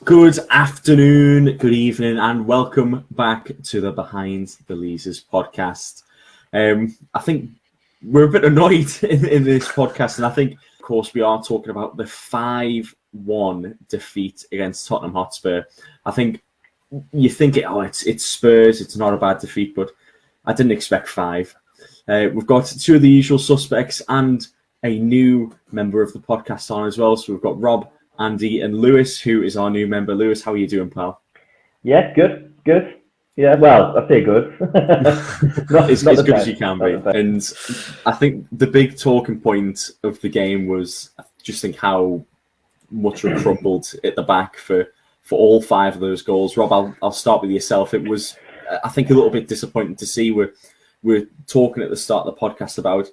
Good afternoon, good evening, and welcome back to the Behind the Leazes podcast. I think we're a bit annoyed in this podcast, and I think, of course, we are talking about the 5-1 defeat against Tottenham Hotspur. I think you think it's Spurs, it's not a bad defeat, but I didn't expect 5. We've got 2 of the usual suspects and a new member of the podcast on as well. So we've got Rob, Andy and Lewis, who is our new member. Lewis, how are you doing, pal? Yeah, good. Yeah, well, I say good. As good as you can be. And I think the big talking point of the game was just how much we crumbled at the back for all 5 of those goals. Rob, I'll start with yourself. It was, I think, a little bit disappointing to see. We're talking at the start of the podcast about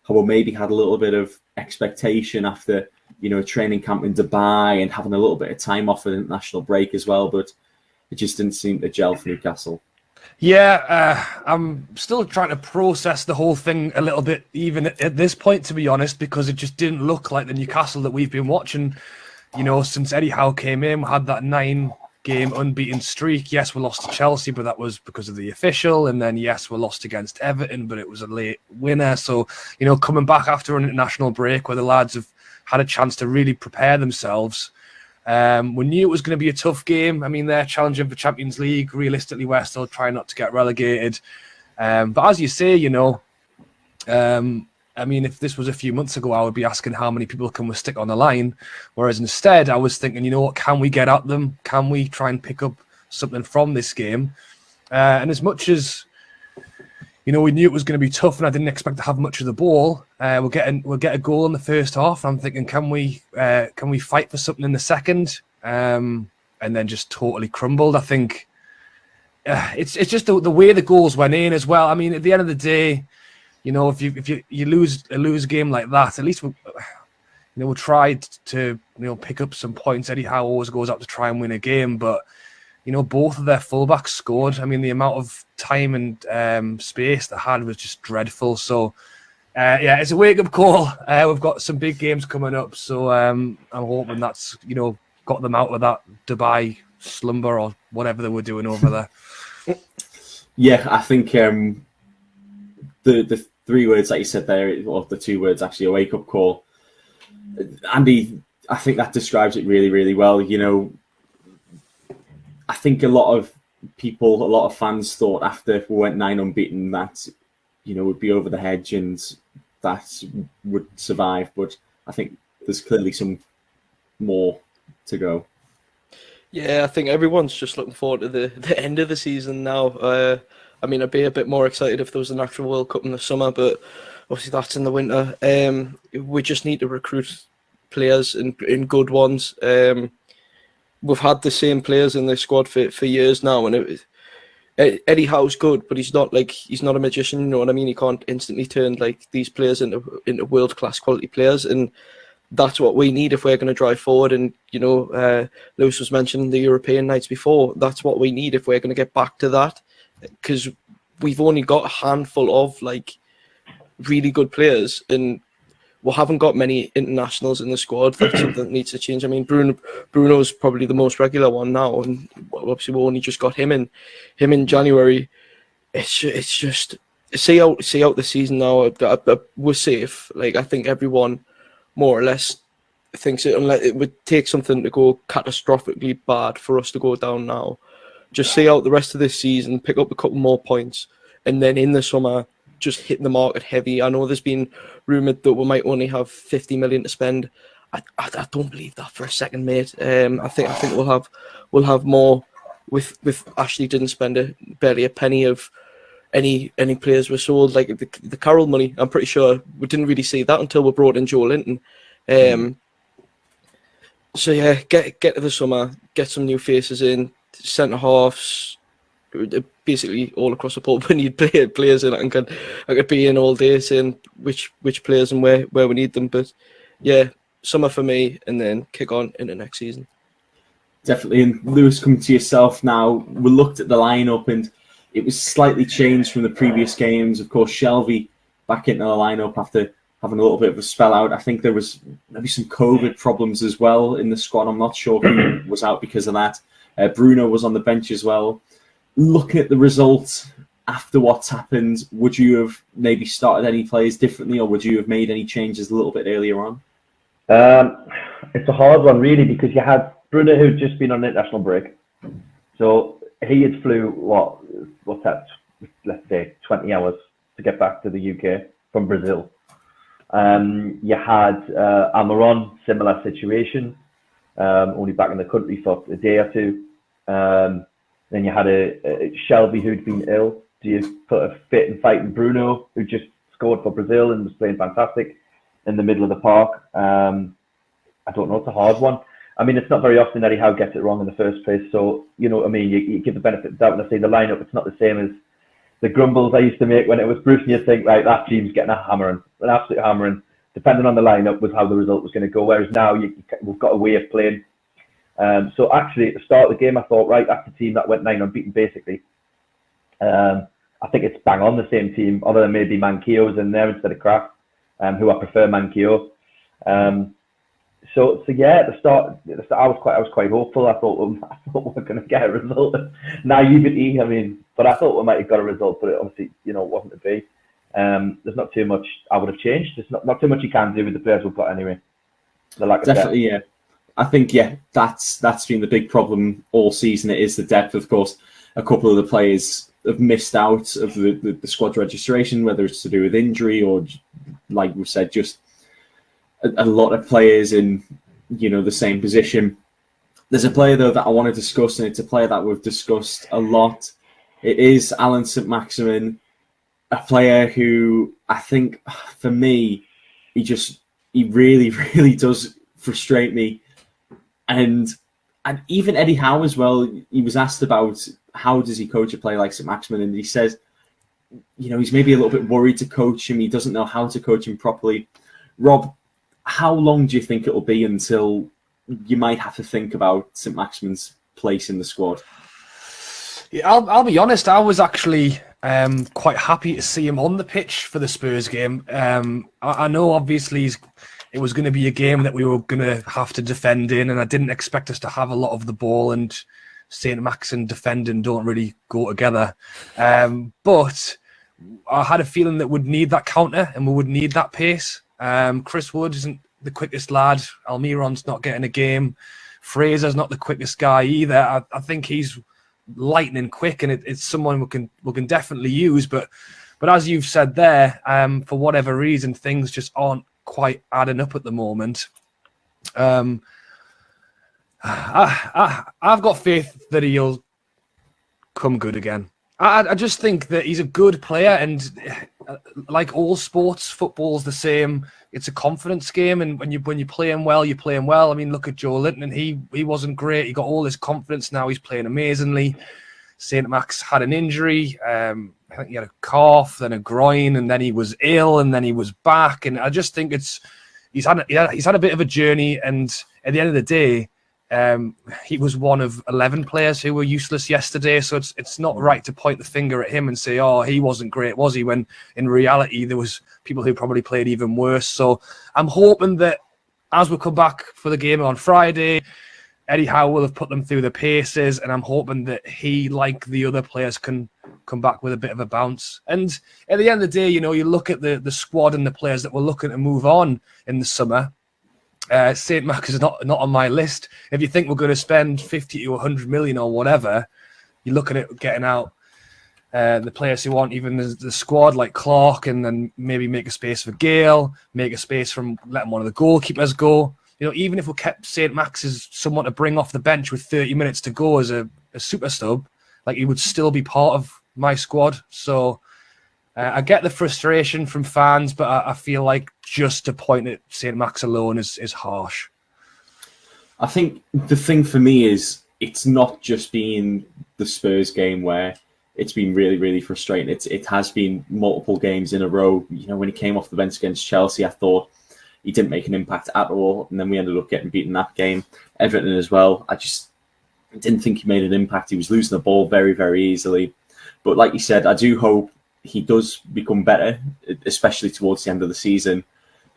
how we maybe had a little bit of expectation after, a training camp in Dubai and having a little bit of time off an international break as well, but it just didn't seem to gel for Newcastle. Yeah, I'm still trying to process the whole thing a little bit, even at this point, to be honest, because it just didn't look like the Newcastle that we've been watching, since Eddie Howe came in. We had that 9-game unbeaten streak. Yes, we lost to Chelsea, but that was because of the official. And then, yes, we lost against Everton, but it was a late winner. So, coming back after an international break where the lads have had a chance to really prepare themselves. We knew it was going to be a tough game. I mean, they're challenging for Champions League. Realistically, we're still trying not to get relegated. But as you say, if this was a few months ago, I would be asking how many people can we stick on the line. Whereas instead, I was thinking, what, can we get at them? Can we try and pick up something from this game? And as much as, we knew it was going to be tough and I didn't expect to have much of the ball, we'll get a goal in the first half. I'm thinking, can we fight for something in the second? And then just totally crumbled. I think it's just the way the goals went in as well. I mean, at the end of the day, if you lose a game like that, at least we tried to pick up some points. Eddie Howe always goes out to try and win a game, but both of their fullbacks scored. I mean, the amount of time and space they had was just dreadful. So, it's a wake-up call. We've got some big games coming up, so I'm hoping that's got them out of that Dubai slumber or whatever they were doing over there. Yeah, I think the 3 words that you said there, or the 2 words actually, a wake-up call. Andy, I think that describes it really, really well. I think a lot of people, a lot of fans thought after we went 9 unbeaten that, would be over the hedge and that would survive. But I think there's clearly some more to go. Yeah, I think everyone's just looking forward to the end of the season now. I'd be a bit more excited if there was an actual World Cup in the summer, but obviously that's in the winter. We just need to recruit players in good ones. We've had the same players in the squad for years now, and Eddie Howe's good, but he's not a magician. You know what I mean? He can't instantly turn these players into world class quality players, and that's what we need if we're going to drive forward. And Lewis was mentioning the European nights before. That's what we need if we're going to get back to that, because we've only got a handful of really good players, and we haven't got many internationals in the squad. That's something that needs to change. I mean, Bruno's probably the most regular one now, and obviously we only just got him in January. It's just see out the season now. We're safe. I think everyone more or less thinks it, unless it would take something to go catastrophically bad for us to go down now. Just see out the rest of this season, pick up a couple more points, and then in the summer, just hitting the market heavy. I know there's been rumoured that we might only have 50 million to spend. I don't believe that for a second, mate. I think we'll have more. With Ashley didn't spend barely a penny of any players were sold, like the Carroll money. I'm pretty sure we didn't really see that until we brought in Joe Linton. So yeah, get to the summer, get some new faces in, centre halves. Basically all across the board we need players in it, and I could be in all day saying which players and where we need them. But yeah, summer for me, and then kick on into next season. Definitely. And Lewis, coming to yourself now, we looked at the lineup and it was slightly changed from the previous games. Of course, Shelby back into the lineup after having a little bit of a spell out. I think there was maybe some COVID problems as well in the squad. I'm not sure who was out because of that. Bruno was on the bench as well. Looking at the results after what's happened, would you have maybe started any players differently, or would you have made any changes a little bit earlier on? It's a hard one, really, because you had Bruno, who'd just been on an international break. So he had flew, what's that, let's say 20 hours to get back to the UK from Brazil. You had Almiron, similar situation, only back in the country for a day or two. Then you had a Shelby who'd been ill. Do you put a fit and fighting Bruno, who just scored for Brazil and was playing fantastic in the middle of the park? I don't know, it's a hard one. I mean, it's not very often Eddie Howe gets it wrong in the first place. So, you know what I mean? You give the benefit of the doubt and I say the lineup, it's not the same as the grumbles I used to make when it was Bruce, and you think, right, that team's getting a hammering, an absolute hammering, depending on the lineup was how the result was going to go. Whereas now we've got a way of playing. So actually, at the start of the game, I thought, right, that's the team that went 9 unbeaten, basically. I think it's bang on the same team, other than maybe Manquillo's in there instead of Kraft, who I prefer Manquillo. So yeah, at the start, I was quite hopeful. I thought we were going to get a result. Naivety, I mean, but I thought we might have got a result, but it obviously, it wasn't to be. There's not too much I would have changed. There's not too much you can do with the players we've got anyway. Definitely, yeah. I think, that's been the big problem all season. It is the depth, of course. A couple of the players have missed out of the squad registration, whether it's to do with injury or, like we said, just a lot of players in, the same position. There's a player, though, that I want to discuss, and it's a player that we've discussed a lot. It is Alan Saint-Maximin, a player who I think, for me, he really, really does frustrate me. And even Eddie Howe as well, he was asked about how does he coach a player like Saint-Maximin, and he says, he's maybe a little bit worried to coach him. He doesn't know how to coach him properly. Rob, how long do you think it'll be until you might have to think about Saint-Maximin's place in the squad? Yeah, I'll be honest. I was actually quite happy to see him on the pitch for the Spurs game. I know, obviously, it was going to be a game that we were going to have to defend in, and I didn't expect us to have a lot of the ball, and Saint-Max and defending don't really go together. But I had a feeling that we'd need that counter and we would need that pace. Chris Wood isn't the quickest lad. Almiron's not getting a game. Fraser's not the quickest guy either. I think he's lightning quick, and it's someone we can definitely use. But as you've said there, for whatever reason, things just aren't quite adding up at the moment. I've got faith that he'll come good again. I just think that he's a good player, and like all sports, football's the same. It's a confidence game, and when you're playing well, you're playing well. I mean, look at Joe Linton, and he wasn't great. He got all his confidence. Now he's playing amazingly. Saint-Max had an injury. I think he had a cough, then a groin, and then he was ill, and then he was back. And I just think he's had a bit of a journey. And at the end of the day, he was one of 11 players who were useless yesterday. So it's not right to point the finger at him and say, oh, he wasn't great, was he? When in reality, there was people who probably played even worse. So I'm hoping that as we come back for the game on Friday, Eddie Howe will have put them through the paces, and I'm hoping that he, like the other players, can come back with a bit of a bounce. And at the end of the day, you look at the squad and the players that were looking to move on in the summer. Saint-Max is not on my list. If you think we're going to spend 50 to 100 million or whatever, you're looking at getting out the players who aren't even the squad, like Clark, and then maybe make a space for Gale, make a space from letting one of the goalkeepers go. Even if we kept Saint-Max as someone to bring off the bench with 30 minutes to go as a super sub, like he would still be part of my squad. So I get the frustration from fans, but I feel like just to point at Saint-Max alone is harsh. I think the thing for me is it's not just been the Spurs game where it's been really, really frustrating. It has been multiple games in a row. When he came off the bench against Chelsea, I thought he didn't make an impact at all, and then we ended up getting beaten that game. Everton as well. I just didn't think he made an impact. He was losing the ball very, very easily. But like you said, I do hope he does become better, especially towards the end of the season.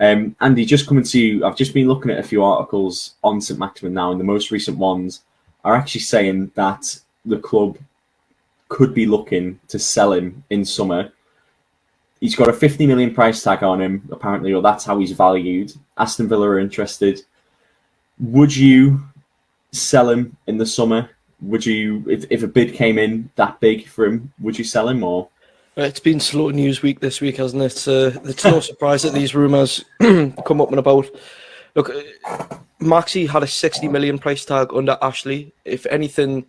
Andy, just coming to you, I've just been looking at a few articles on St-Maximin now, and the most recent ones are actually saying that the club could be looking to sell him in summer. He's got a 50 million price tag on him, apparently, or that's how he's valued. Aston Villa are interested. Would you sell him in the summer? Would you, if a bid came in that big for him, would you sell him or? It's been slow news week this week, hasn't it? It's no surprise that these rumours come up and about. Look, Maxi had a 60 million price tag under Ashley. If anything,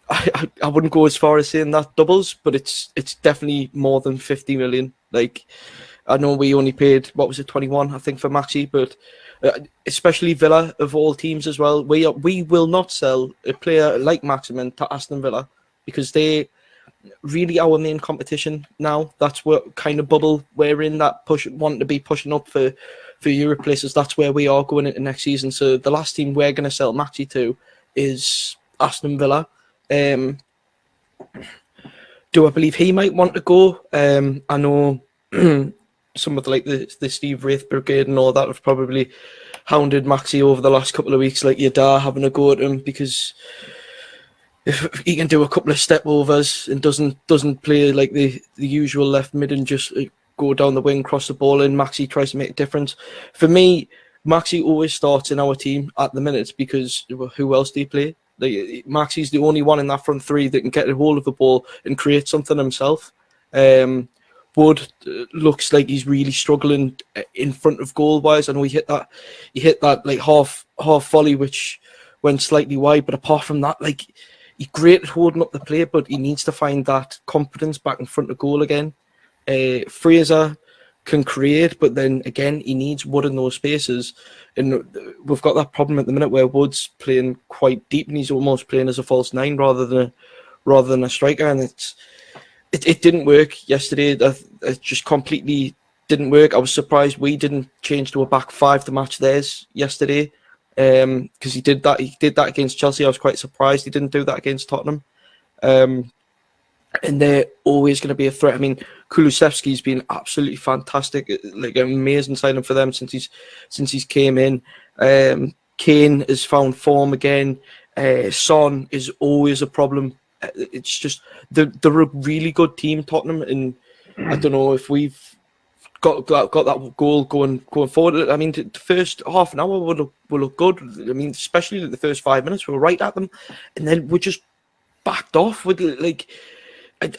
I wouldn't go as far as saying that doubles, but it's definitely more than 50 million. Like, I know we only paid, 21, I think, for Maxi, but especially Villa, of all teams as well, we will not sell a player like Maximin to Aston Villa because they really our main competition now. That's what kind of bubble we're in, that wanting to be pushing up for Europe places. That's where we are going into next season. So the last team we're going to sell Maxi to is Aston Villa. Do I believe he might want to go? I know some of the Steve Wraith Brigade and all that have probably hounded Maxi over the last couple of weeks, like your dad having a go at him because if he can do a couple of step overs and doesn't play like the usual left mid and just go down the wing, cross the ball in, Maxi tries to make a difference. For me, Maxi always starts in our team at the minute because who else do you play? Maxi's the only one in that front three that can get a hold of the ball and create something himself. Wood looks like he's really struggling in front of goal wise. I know he hit that like half volley which went slightly wide, but apart from that, like, he's great at holding up the play, but he needs to find that confidence back in front of goal again. Fraser can create, but then again, he needs Wood in those spaces. And we've got that problem at the minute where Wood's playing quite deep and he's almost playing as a false nine rather than a striker. And it didn't work yesterday. It just completely didn't work. I was surprised we didn't change to a back five to match theirs yesterday. Because he did that against Chelsea. I was quite surprised he didn't do that against Tottenham. And they're always going to be a threat. I mean, Kulusevski's been absolutely fantastic, like an amazing signing for them since he's came in. Kane has found form again. Son is always a problem. It's just they're a really good team, Tottenham, and I don't know if we've got that goal going forward. I mean, the first half an hour will look good. I mean, especially the first 5 minutes, we were right at them, and then we just backed off with like.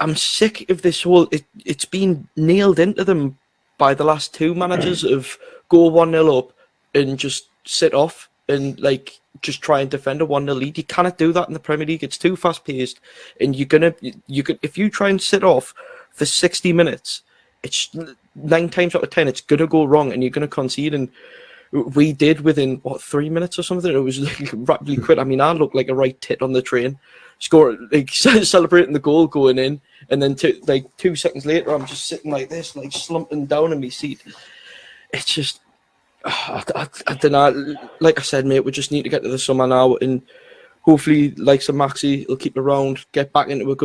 I'm sick of this whole. It's been nailed into them by the last two managers of go 1-0 up and just sit off and like just try and defend a 1-0 lead. You cannot do that in the Premier League. It's too fast paced, and you could if you try and sit off for 60 minutes. It's 9 times out of 10 it's gonna go wrong and you're gonna concede, and we did within 3 minutes or something. It was like rapidly quit. I mean, I looked like a right tit on the train, like celebrating the goal going in, and then 2 seconds later I'm just sitting like this, like slumping down in my seat. It's just I don't know. Like I said, mate, we just need to get to the summer now, and hopefully, like some Maxi, he'll keep around, get back into a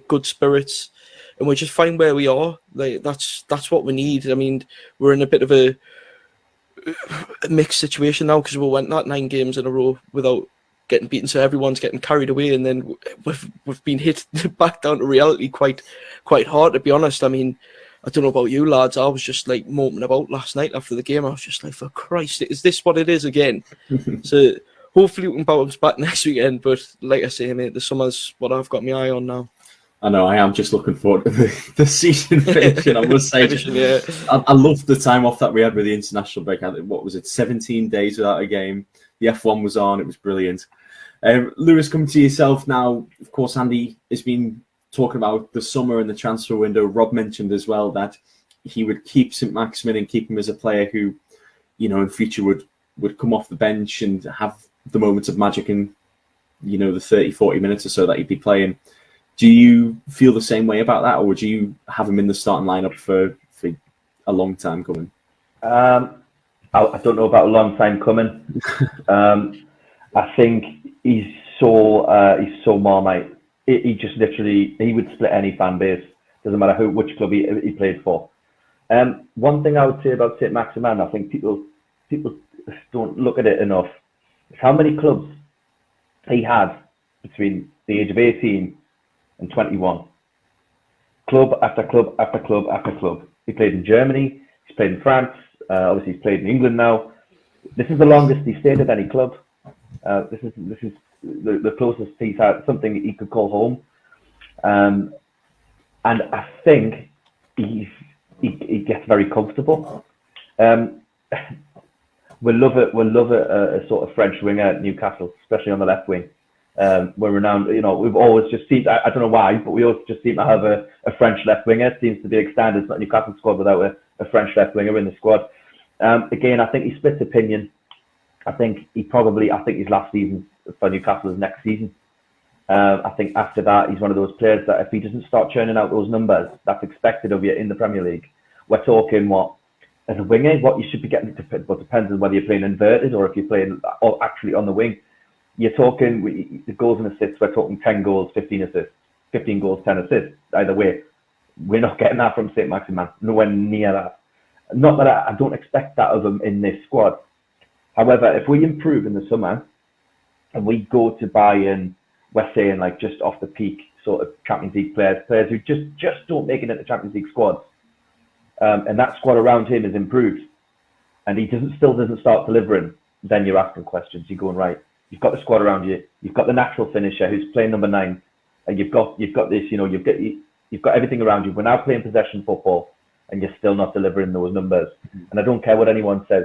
good spirits. And we just find where we are. Like that's what we need. I mean, we're in a bit of a mixed situation now because we went that 9 games in a row without getting beaten, so everyone's getting carried away, and then we've been hit back down to reality quite hard, to be honest. I mean, I don't know about you lads. I was just like moping about last night after the game. I was just like, for Christ, is this what it is again? So hopefully we can bounce back next weekend. But like I say, mate, the summer's what I've got my eye on now. I know, I am just looking forward to the season finishing. I must say, yeah. I loved the time off that we had with the international break. What was it, 17 days without a game? The F1 was on, it was brilliant. Lewis, coming to yourself now. Of course, Andy has been talking about the summer and the transfer window. Rob mentioned as well that he would keep St-Maximin and keep him as a player who, you know, in future would come off the bench and have the moments of magic in, you know, the 30, 40 minutes or so that he'd be playing. Do you feel the same way about that, or would you have him in the starting lineup for a long time coming? I don't know about a long time coming. I think he's so Marmite. He just literally, he would split any fan base. Doesn't matter which club he played for. One thing I would say about Saint-Maximin, I think people don't look at it enough, is how many clubs he had between the age of 18 and 21. Club after club after club after club. He played in Germany, he's played in France, obviously he's played in England now. This is the longest he's stayed at any club. This is the closest he's had something he could call home. And I think he gets very comfortable. We'll love a sort of French winger at Newcastle, especially on the left wing. We're renowned, we've always just seen, I don't know why, but we always just seem to have a French left winger. It seems to be standard. It's not a Newcastle squad without a French left winger in the squad. Again, I think he splits opinion. I think his last season for Newcastle is next season. I think after that, he's one of those players that if he doesn't start churning out those numbers, that's expected of you in the Premier League. We're talking as a winger, what you should be getting, but depends on whether you're playing inverted or if you're playing actually on the wing. You're talking the goals and assists, we're talking 10 goals, 15 assists, 15 goals, 10 assists. Either way, we're not getting that from Saint-Maximin, nowhere near that. Not that I don't expect that of him in this squad. However, if we improve in the summer and we go to buy in, we're saying like just off the peak sort of Champions League players who just don't make it into Champions League squads, and that squad around him is improved, and he still doesn't start delivering, then you're asking questions. You're going, right, you've got the squad around you, you've got the natural finisher who's playing number 9, and you've got this, you've got everything around you. We're now playing possession football, and you're still not delivering those numbers. And I don't care what anyone says.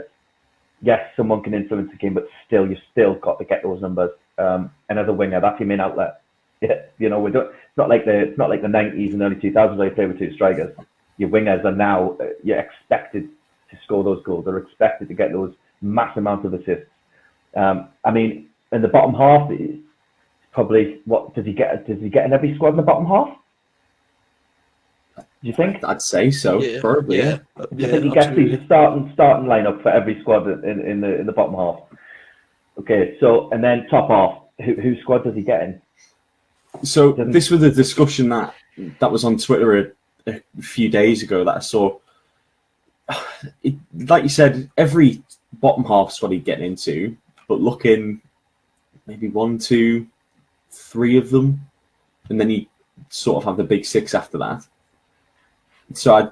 Yes, someone can influence the game, but you've still got to get those numbers. And as a winger, that's your main outlet. Yeah, it's not like the 90s and early 2000s where you play with 2 strikers. Your wingers are now, you're expected to score those goals. They're expected to get those mass amounts of assists. I mean, in the bottom half, probably, what does he get in every squad in the bottom half? Do you think? I'd say so, probably. Yeah. Do you think he gets the starting lineup for every squad in the bottom half? Okay, so and then top half, whose squad does he get in? So this was a discussion that was on Twitter a few days ago that I saw. Like you said, every bottom half squad he'd get into, but looking maybe 1, 2, 3 of them, and then you sort of have the big 6 after that. So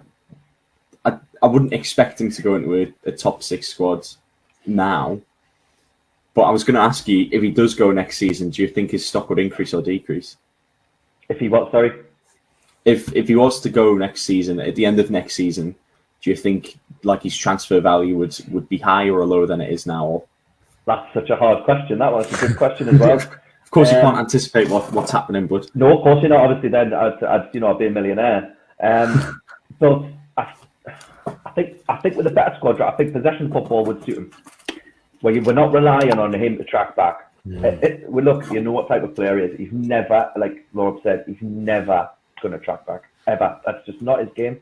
I wouldn't expect him to go into a top 6 squad now. But I was going to ask you, if he does go next season, do you think his stock would increase or decrease? If he what, sorry? If he was to go next season, at the end of next season, do you think like his transfer value would be higher or lower than it is now? Or? That's such a hard question. That was a good question as well. Of course, you can't anticipate what's happening, but no, of course you're not. Obviously, then I'd be a millionaire. But I think with a better squad, I think possession football would suit him. Where we're not relying on him to track back. Look, you know what type of player he is. He's never, like Laura said, he's never going to track back, ever. That's just not his game.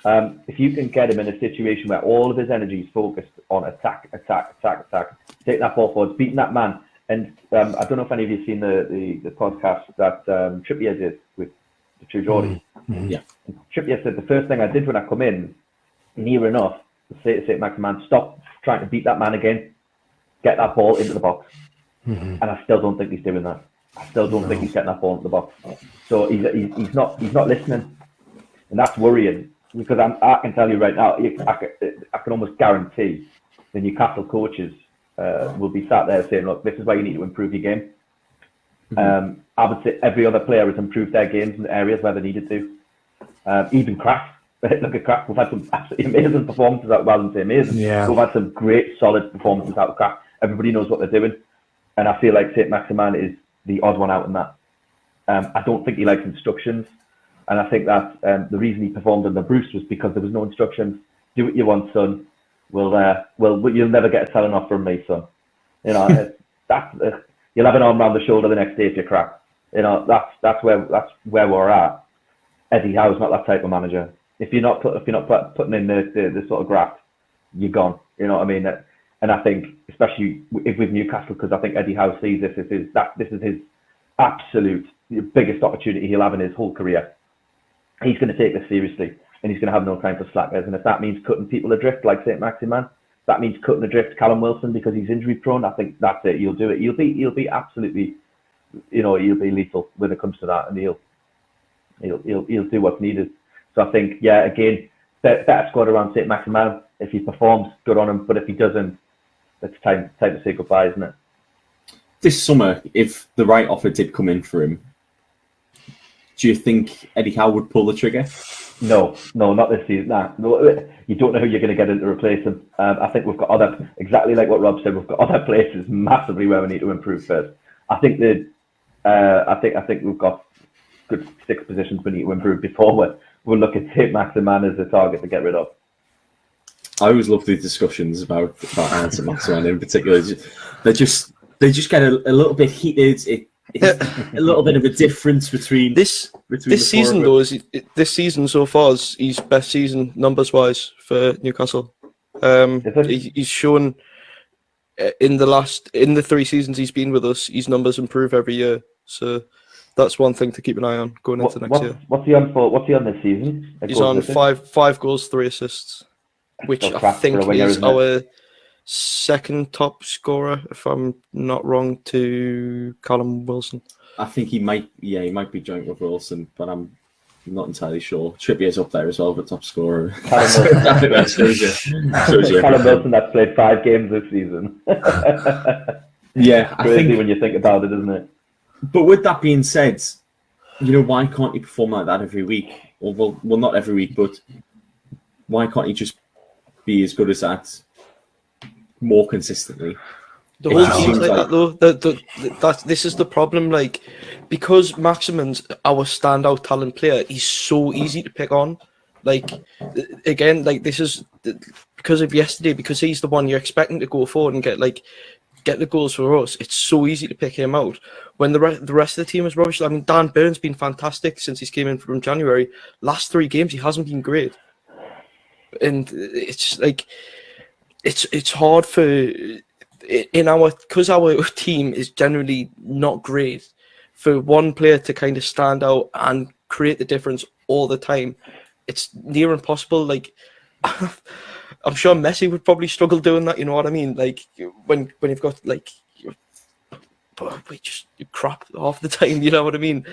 If you can get him in a situation where all of his energy is focused on attack, taking that ball forward, beating that man. And I don't know if any of you have seen the podcast that Trippier did with the True Geordie. Yeah. Trippier said the first thing I did when I come in, near enough, to say to Saint-Maximin, stop trying to beat that man again. Get that ball into the box. And I still don't think he's doing that. I still don't think he's getting that ball into the box. So he's not listening, and that's worrying because I can tell you right now, I can almost guarantee the Newcastle coaches will be sat there saying, "Look, this is where you need to improve your game." I would say every other player has improved their games in the areas where they needed to. Even Kraft. Look at Kraft. We've had some absolutely amazing performances out. Well, I wouldn't say amazing. Yeah. We've had some great, solid performances out of Kraft. Everybody knows what they're doing, and I feel like Saint-Maximin is the odd one out in that. I don't think he likes instructions, and I think that the reason he performed under Bruce was because there was no instructions. Do what you want, son. You'll never get a telling off from me, son. You'll have an arm around the shoulder the next day if you're crap. That's where we're at. Eddie Howe's not that type of manager. If you're not putting in the sort of graft, you're gone. You know what I mean? And I think, especially with Newcastle, because I think Eddie Howe sees this is his absolute biggest opportunity he'll have in his whole career. He's going to take this seriously. and he's going to have no time for slackers. And if that means cutting people adrift like Saint-Maximin, that means cutting adrift Callum Wilson because he's injury prone. I think that's it. You'll do it. He'll be absolutely, he'll be lethal when it comes to that, and he'll do what's needed. So I think, yeah, again, better squad around Saint-Maximin. If he performs, good on him. But if he doesn't, it's time to say goodbye, isn't it? This summer, if the right offer did come in for him, do you think Eddie Howe would pull the trigger? No, not this season. No, you don't know who you're going to get in to replace him. I think we've got exactly like what Rob said, we've got other places massively where we need to improve first. I think I think we've got good 6 positions we need to improve before we'll look at Saint-Maximin as a target to get rid of. I always love the discussions about Saint-Maximin in particular. They just get a little bit heated. It's a little bit of a difference between this season, though. This season so far is his best season numbers wise for Newcastle. He's shown in the 3 seasons he's been with us, his numbers improve every year. So that's one thing to keep an eye on going into next year. What's he on this season? He's on 5 goals, 3 assists, which I think is our second top scorer, if I'm not wrong, to Callum Wilson. I think he might be joint with Wilson, but I'm not entirely sure. Trippier's up there as well, but top scorer. I think that shows you. Callum Wilson that's played 5 games this season. Yeah, crazy when you think about it, isn't it? But with that being said, why can't he perform like that every week? Well, not every week, but why can't he just be as good as that more consistently? The whole team's like that, though. This is the problem. Like, because Maximin's our standout talent player, he's so easy to pick on. Like, again, like this is because of yesterday. Because he's the one you're expecting to go forward and get the goals for us. It's so easy to pick him out. When the rest of the team is rubbish. I mean, Dan Burns been fantastic since he's came in from January. Last 3 games, he hasn't been great, and it's like it's hard because our team is generally not great, for one player to kind of stand out and create the difference all the time. It's near impossible. Like, I'm sure Messi would probably struggle doing that. You know what I mean? Like when you've got we just crap half the time. You know what I mean?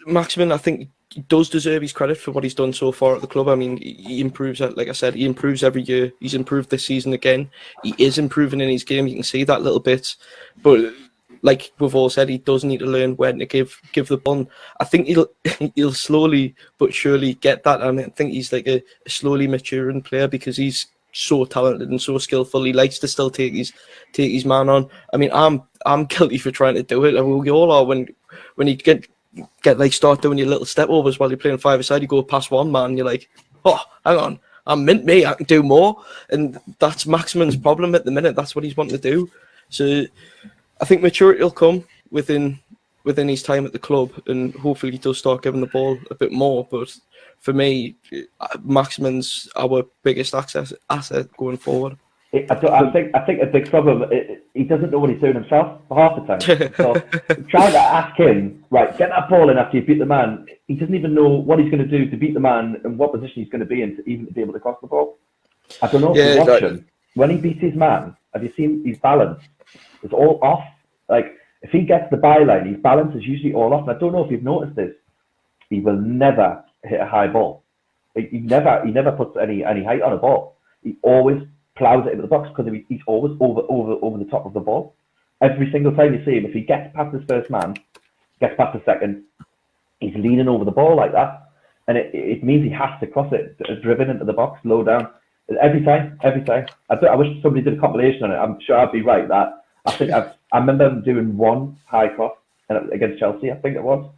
Maximin, I think, he does deserve his credit for what he's done so far at the club. I mean, he improves. Like I said, he improves every year. He's improved this season again. He is improving in his game. You can see that little bit, but like we've all said, he does need to learn when to give the ball. I think he'll slowly but surely get that. And I think he's like a slowly maturing player because he's so talented and so skillful. He likes to still take his man on. I mean, I'm guilty for trying to do it. I mean, we all are when you get like start doing your little step overs while you're playing 5-a-side. You go past one man, you're like, oh, hang on, I'm mint me. I can do more, and that's Maximin's problem at the minute. That's what he's wanting to do. So I think maturity will come within his time at the club, and hopefully he does start giving the ball a bit more. But for me, Maximin's our biggest asset going forward. I think a big problem. He doesn't know what he's doing himself for half the time. So trying to ask him, right, get that ball in after you beat the man. He doesn't even know what he's going to do to beat the man and what position he's going to be in to even be able to cross the ball. I don't know if you watch him. When he beats his man, have you seen his balance? It's all off. Like, if he gets the byline, his balance is usually all off. And I don't know if you've noticed this. He will never hit a high ball. He never puts any height on a ball. He always plows it into the box because he's always over the top of the ball. Every single time you see him, if he gets past his first man, gets past the second, he's leaning over the ball like that. And it means he has to cross it, driven into the box, low down. Every time. I wish somebody did a compilation on it. I'm sure I'd be right that I remember him doing one high cross against Chelsea, I think it was.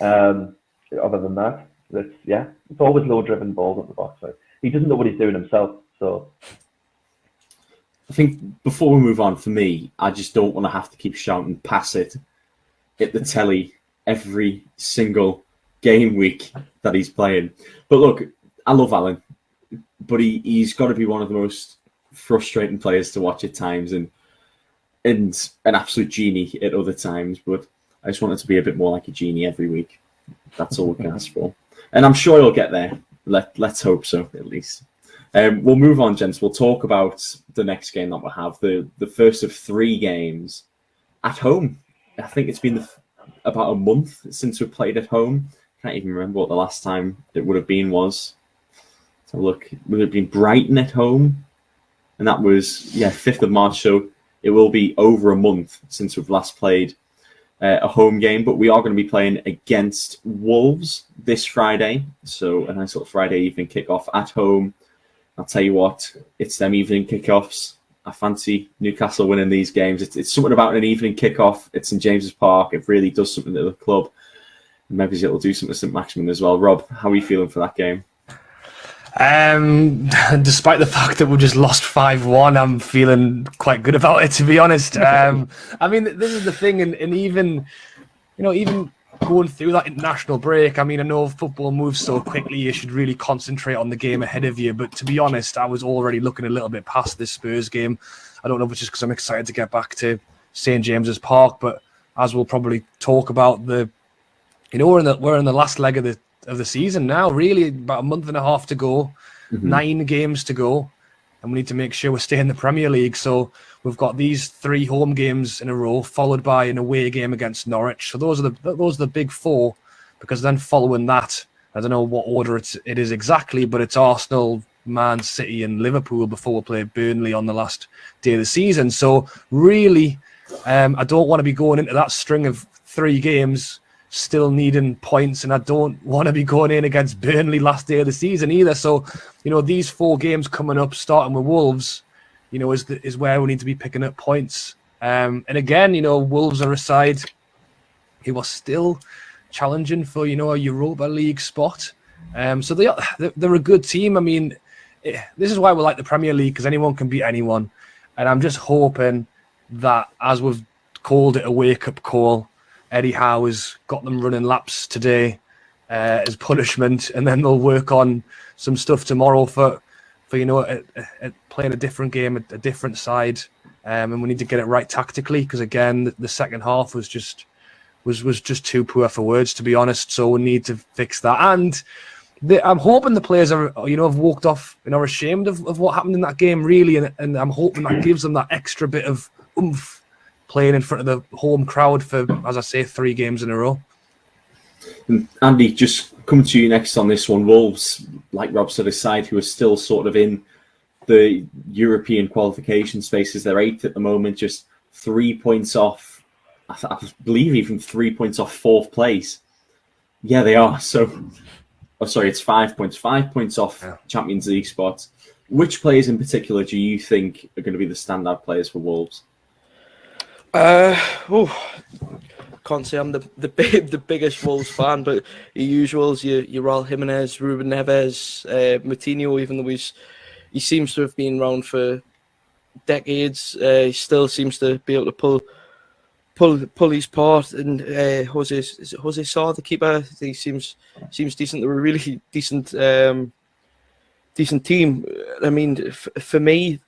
Other than that, it's always low driven balls at the box. So he doesn't know what he's doing himself. So I think before we move on, for me, I just don't want to have to keep shouting pass it at the telly every single game week that he's playing. But look, I love Alan, but he's got to be one of the most frustrating players to watch at times and an absolute genie at other times. But I just want it to be a bit more like a genie every week. That's all we can ask for. And I'm sure he'll get there. Let's hope so, at least. We'll move on, gents. We'll talk about the next game that we'll have, the first of 3 games at home. I think it's been about a month since we played at home. Can't even remember what the last time it would have been was. So look, it would have been Brighton at home. And that was, 5th of March. So it will be over a month since we've last played a home game. But we are going to be playing against Wolves this Friday. So a nice little Friday evening kickoff at home. I'll tell you what, it's them evening kickoffs. I fancy Newcastle winning these games. It's something about an evening kickoff. It's in James's Park. It really does something to the club. Maybe it'll do something to Saint-Maximin as well. Rob, how are you feeling for that game? Despite the fact that we just lost 5-1, I'm feeling quite good about it, to be honest. I mean, this is the thing, and even going through that international break, I mean, I know football moves so quickly, you should really concentrate on the game ahead of you. But to be honest, I was already looking a little bit past this Spurs game. I don't know if it's just because I'm excited to get back to St. James's Park, but as we'll probably talk about, we're in the last leg of the season now, really, about a month and a half to go, 9 games to go, and we need to make sure we stay in the Premier League. So we've got these 3 home games in a row, followed by an away game against Norwich. So those are the big 4, because then following that, I don't know what order it is exactly, but it's Arsenal, Man City, and Liverpool before we play Burnley on the last day of the season. So really, I don't want to be going into that string of 3 games still needing points, and I don't want to be going in against Burnley last day of the season either. So, these 4 games coming up, starting with Wolves, is where we need to be picking up points. And again, Wolves are a side who are still challenging for, a Europa League spot. So they're a good team. I mean, this is why we like the Premier League, because anyone can beat anyone. And I'm just hoping that, as we've called it a wake-up call, Eddie Howe has got them running laps today as punishment, and then they'll work on some stuff tomorrow for playing a different game, a different side, and we need to get it right tactically, because again, the second half was just too poor for words, to be honest. So we need to fix that, and I'm hoping the players have walked off and are ashamed of what happened in that game, really, and I'm hoping that gives them that extra bit of oomph playing in front of the home crowd for, as I say, 3 games in a row. And Andy, just coming to you next on this one. Wolves, like Rob said, a side who are still sort of in the European qualification spaces. They're 8th at the moment, just 3 points off, I believe even 3 points off 4th place. Yeah, they are. So, it's 5 points. 5 points off Champions League spots. Which players in particular do you think are going to be the standout players for Wolves? Can't say I'm the biggest Wolves fan, but your usuals, your Raul Jimenez, Ruben Neves, Moutinho, even though he seems to have been around for decades, he still seems to be able to pull his part. And Jose Sarr, the keeper, he seems decent. They're a really decent team. I mean, for me,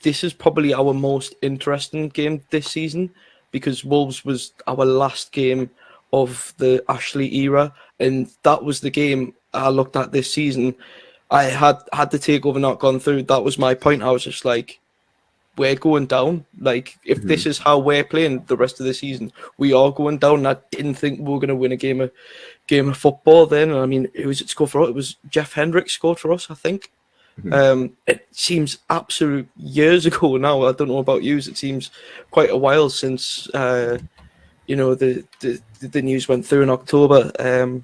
this is probably our most interesting game this season, because Wolves was our last game of the Ashley era, and that was the game I looked at this season. I had the takeover not gone through, that was my point. I was just like, we're going down. Like, if this is how we're playing the rest of the season, we are going down. I didn't think we were going to win a game of football then. I mean, who was it scored for us? It was Jeff Hendricks scored for us, I think. It seems absolute years ago now. I don't know about you. It seems quite a while since the news went through in October.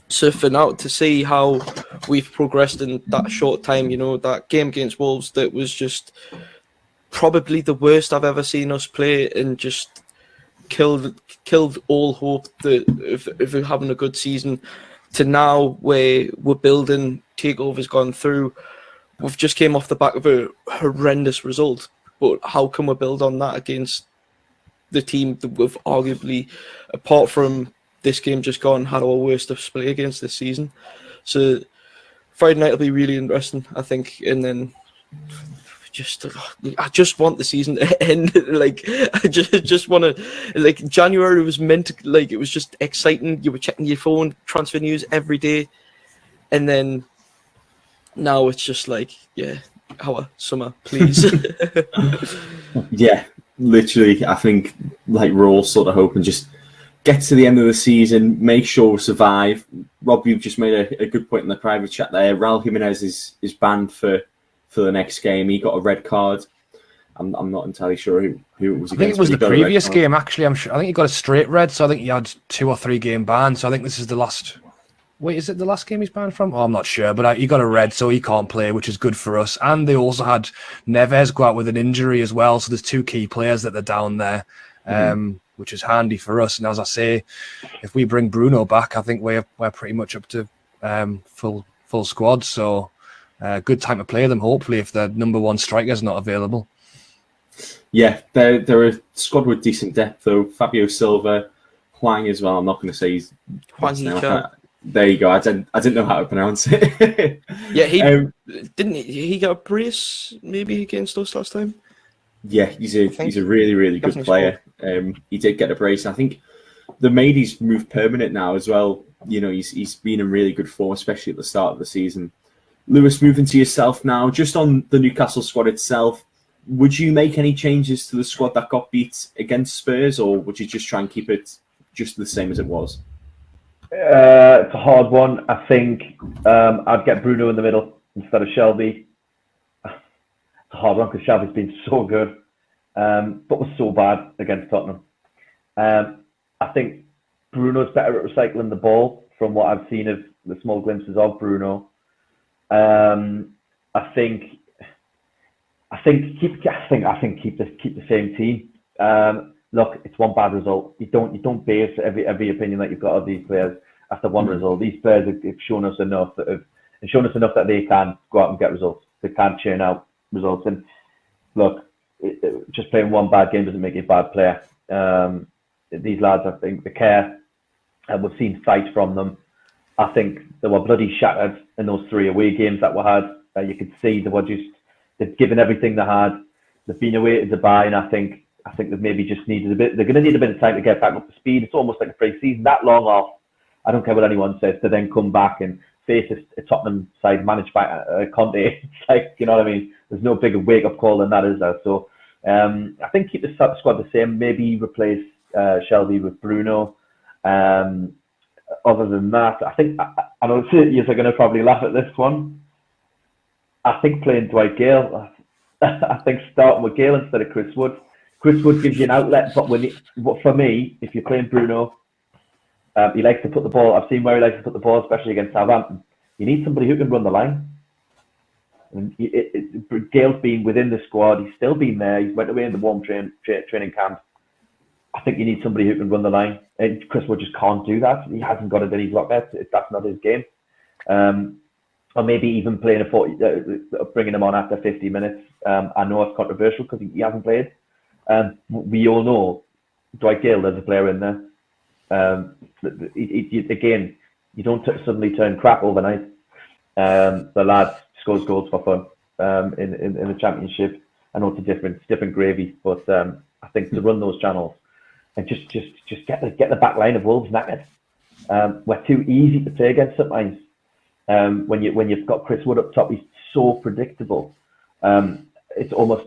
So for now, to see how we've progressed in that short time, that game against Wolves, that was just probably the worst I've ever seen us play, and just killed all hope of having a good season, to now where we're building, takeover's gone through. We've just came off the back of a horrendous result, but how can we build on that against the team that we've arguably, apart from this game just gone, had our worst display against this season? So Friday night will be really interesting, I think, and then I just want the season to end. Like, I just want to, like, January was meant to, like, it was just exciting. You were checking your phone, transfer news every day, and then now it's just like, yeah, our summer, please. Yeah, literally. I think like we're all sort of hoping just get to the end of the season, make sure we survive. Rob, you've just made a good point in the private chat there. Raul Jimenez is banned for the next game. He got a red card. I'm not entirely sure who it was against. I think it was the previous game, actually. I think he got a straight red, so I think he had 2 or 3 game ban. So I think this is the last. Wait, is it the last game he's banned from? Oh, I'm not sure, but he got a red, so he can't play, which is good for us. And they also had Neves go out with an injury as well, so there's 2 key players that are down there, which is handy for us. And as I say, if we bring Bruno back, I think we're pretty much up to full squad. So good time to play them. Hopefully, if the number 1 striker is not available. Yeah, they're a squad with decent depth though. Fabio Silva, Huang as well. I'm not going to say he's Huang. There you go. I didn't know how to pronounce it. Yeah, he got a brace maybe against us last time. Yeah, he's a really good player. He did get a brace. I think they made his move permanent now as well. You know, he's been in really good form, especially at the start of the season. Lewis, moving to yourself now, just on the Newcastle squad itself, would you make any changes to the squad that got beat against Spurs, or would you just try and keep it just the same as it was? It's a hard one. I think I'd get Bruno in the middle instead of Shelby. It's a hard one because Shelby's been so good, but was so bad against Tottenham. I think Bruno's better at recycling the ball from what I've seen of the small glimpses of Bruno. I think keep the same team. Look, it's one bad result. You don't base every opinion that you've got of these players after one result. These players have shown us enough that they can go out and get results. They can churn out results. And look, just playing one bad game doesn't make you a bad player. These lads, I think, they care, and we've seen fight from them. I think they were bloody shattered in those 3 away games that we had. You could see they've given everything they had. They've been away to Dubai, and I think they've maybe just needed a bit. They're going to need a bit of time to get back up to speed. It's almost like a pre-season that long off. I don't care what anyone says, to then come back and face a Tottenham side managed by Conte. It's like, you know what I mean? There's no bigger wake-up call than that, is there? So I think keep the squad the same. Maybe replace Shelby with Bruno. Other than that, I think I know you're going to probably laugh at this one. I think playing Dwight Gale. I think starting with Gale instead of Chris Wood. Chris Wood gives you an outlet, but for me, if you're playing Bruno, he likes to put the ball. I've seen where he likes to put the ball, especially against Southampton. You need somebody who can run the line. And Gale's been within the squad. He's still been there. He's went away in the warm training camp. I think you need somebody who can run the line. And Chris Wood just can't do that. He hasn't got it in his locker. That's not his game. Or maybe even playing bringing him on after 50 minutes. I know it's controversial because he hasn't played. We all know Dwight Gale, there's a player in there. Again, you don't suddenly turn crap overnight. The lad scores goals for fun in the Championship. I know it's different gravy, but I think to run those channels and just get the back line of Wolves knackered. We're too easy to play against sometimes. When you've got Chris Wood up top, he's so predictable. It's almost,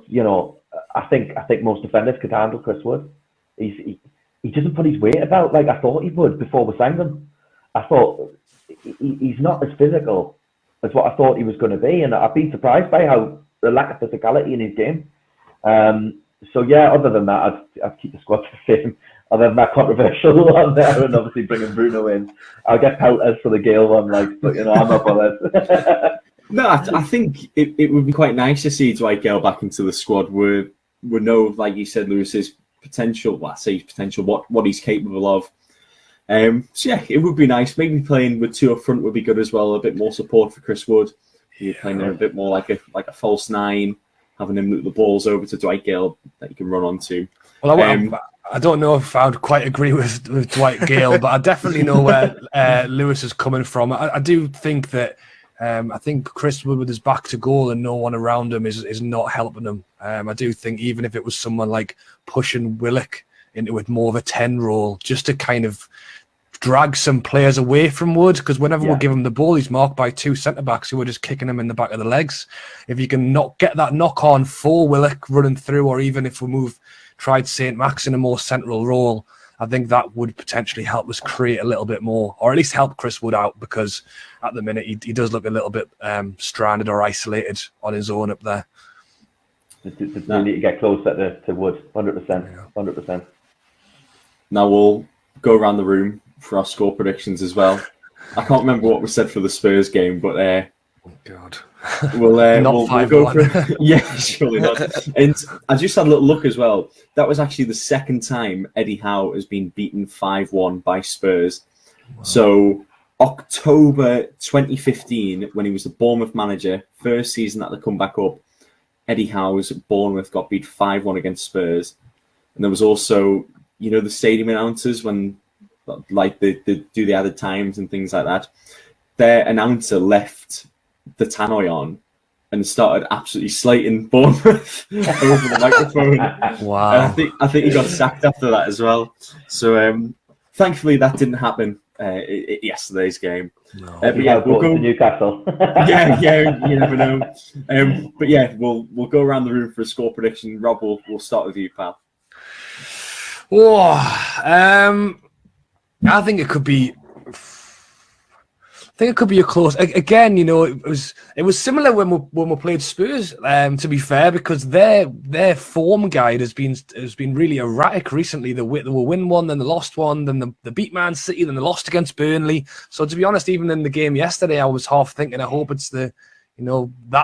I think most defenders could handle Chris Wood. He doesn't put his weight about like I thought he would before we signed him. I thought he's not as physical as what I thought he was going to be, and I've been surprised by how the lack of physicality in his game. So yeah, other than that, I'd keep the squad the same. Other than that controversial one there, and obviously bringing Bruno in, I'll get pouters for the Gale one, but I'm not bothered. No, I think it would be quite nice to see Dwight Gale back into the squad. We know, like you said, Lewis's potential. Well, I say potential, what he's capable of. So yeah, it would be nice. Maybe playing with 2 up front would be good as well. A bit more support for Chris Wood. You're playing there a bit more like a false 9, having him loop the balls over to Dwight Gale that you can run onto. Well, I don't know if I would quite agree with Dwight Gale, but I definitely know where Lewis is coming from. I do think that I think Chris Wood with his back to goal and no one around him is not helping him. I do think even if it was someone like pushing Willock into it more of a 10 role, just to kind of drag some players away from Wood, because whenever we give him the ball, he's marked by 2 centre-backs who are just kicking him in the back of the legs. If you can not get that knock-on for Willock running through, or even if we tried Saint-Max in a more central role, I think that would potentially help us create a little bit more, or at least help Chris Wood out, because at the minute he does look a little bit stranded or isolated on his own up there. We need to get closer to Wood, 100%. 100%. Now we'll go around the room for our score predictions as well. I can't remember what was said for the Spurs game, but oh God, we'll go for yeah, surely not. And I just had a little look as well. That was actually the second time Eddie Howe has been beaten 5-1 by Spurs. Wow. So October 2015, when he was the Bournemouth manager, first season that they come back up, Eddie Howe's Bournemouth got beat 5-1 against Spurs. And there was also, the stadium announcers when they do the added times and things like that. Their announcer left the tannoy on and started absolutely slating Bournemouth over the microphone. Wow! And I think he got sacked after that as well. So thankfully that didn't happen yesterday's game. No. But yeah, we'll go to Newcastle. yeah, you never know. But yeah, we'll go around the room for a score prediction. Rob, we'll start with you, pal. Oh, I think it could be. I think it could be a close. Again, it was similar when we played Spurs. To be fair, because their form guide has been really erratic recently. They will win one, then they lost one, then they beat Man City, then they lost against Burnley. So to be honest, even in the game yesterday, I was half thinking, I hope it's that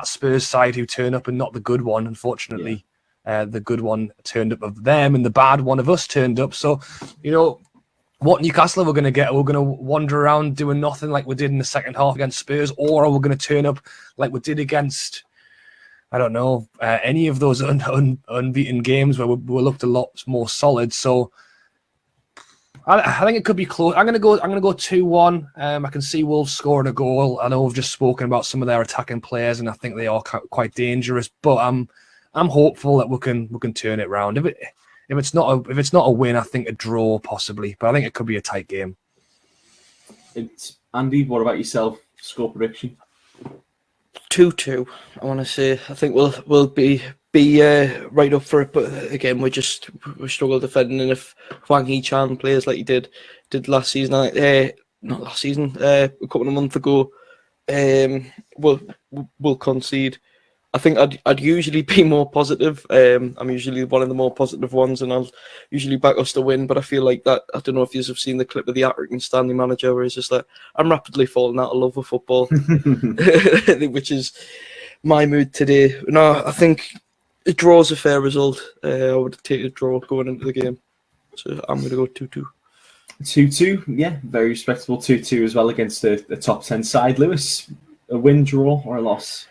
Spurs side who turn up and not the good one. Unfortunately, the good one turned up of them, and the bad one of us turned up. So, what Newcastle we're going to get? We're going to wander around doing nothing like we did in the second half against Spurs, or are we going to turn up like we did against, I don't know, any of those unbeaten games where we looked a lot more solid? So I think it could be close. I'm going to go 2-1. I can see Wolves scoring a goal. I know we've just spoken about some of their attacking players, and I think they are quite dangerous. But I'm hopeful that we can turn it around. If it's not a win, I think a draw possibly, but I think it could be a tight game. Andy, what about yourself? Score prediction? 2-2. I want to say. I think we'll be right up for it, but again, we struggle defending. And if Hwang Hee-chan plays like he did last season, not last season, a couple of months ago, we'll concede. I think I'd usually be more positive. I'm usually one of the more positive ones, and I'll usually back us to win. But I feel like that. I don't know if you have seen the clip of the Accrington Stanley manager, where he's just like, "I'm rapidly falling out of love with football," which is my mood today. No, I think a draw is a fair result. I would take a draw going into the game, so I'm going to go 2-2. 2-2, yeah, very respectable 2-2 as well against the top 10 side. Lewis, a win, draw, or a loss?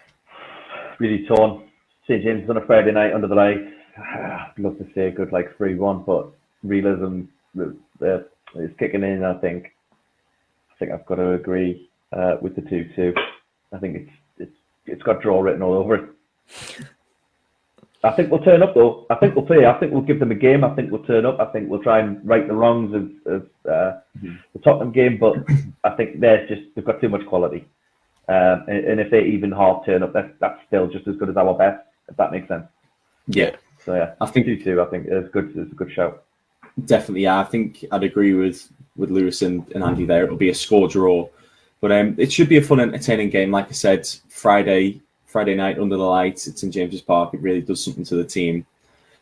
Really torn. St. James on a Friday night under the lights. I'd love to say a good 3-1, but realism is kicking in. I think I've got to agree with the 2-2. I think it's got draw written all over it. I think we'll turn up though. I think we'll play. I think we'll give them a game. I think we'll turn up. I think we'll try and right the wrongs of the Tottenham game. But I think they've got too much quality. And if they even half turn up, that's still just as good as our best, if that makes sense. Yeah. So yeah, I think 2-2. I think it's good. It's a good shout. Definitely, yeah. I think I'd agree with Lewis and Andy there. It'll be a score draw, but it should be a fun, entertaining game. Like I said, Friday night under the lights at St James's Park. It really does something to the team.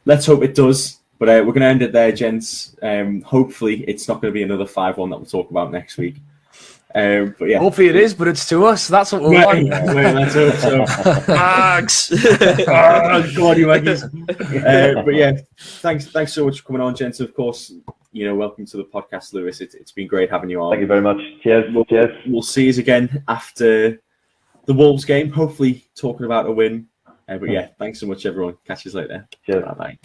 Let's hope it does. But we're going to end it there, gents. Hopefully, it's not going to be another 5-1 that we'll talk about next week. But yeah, hopefully it is, but it's to us. That's what we want. Let's hope so. Mags. God, you Aggies. But yeah, thanks so much for coming on, gents. Of course, welcome to the podcast, Lewis. It's been great having you on. Thank you very much. Cheers. We'll see you again after the Wolves game. Hopefully, talking about a win. But yeah, thanks so much, everyone. Catch you later. Cheers. Bye.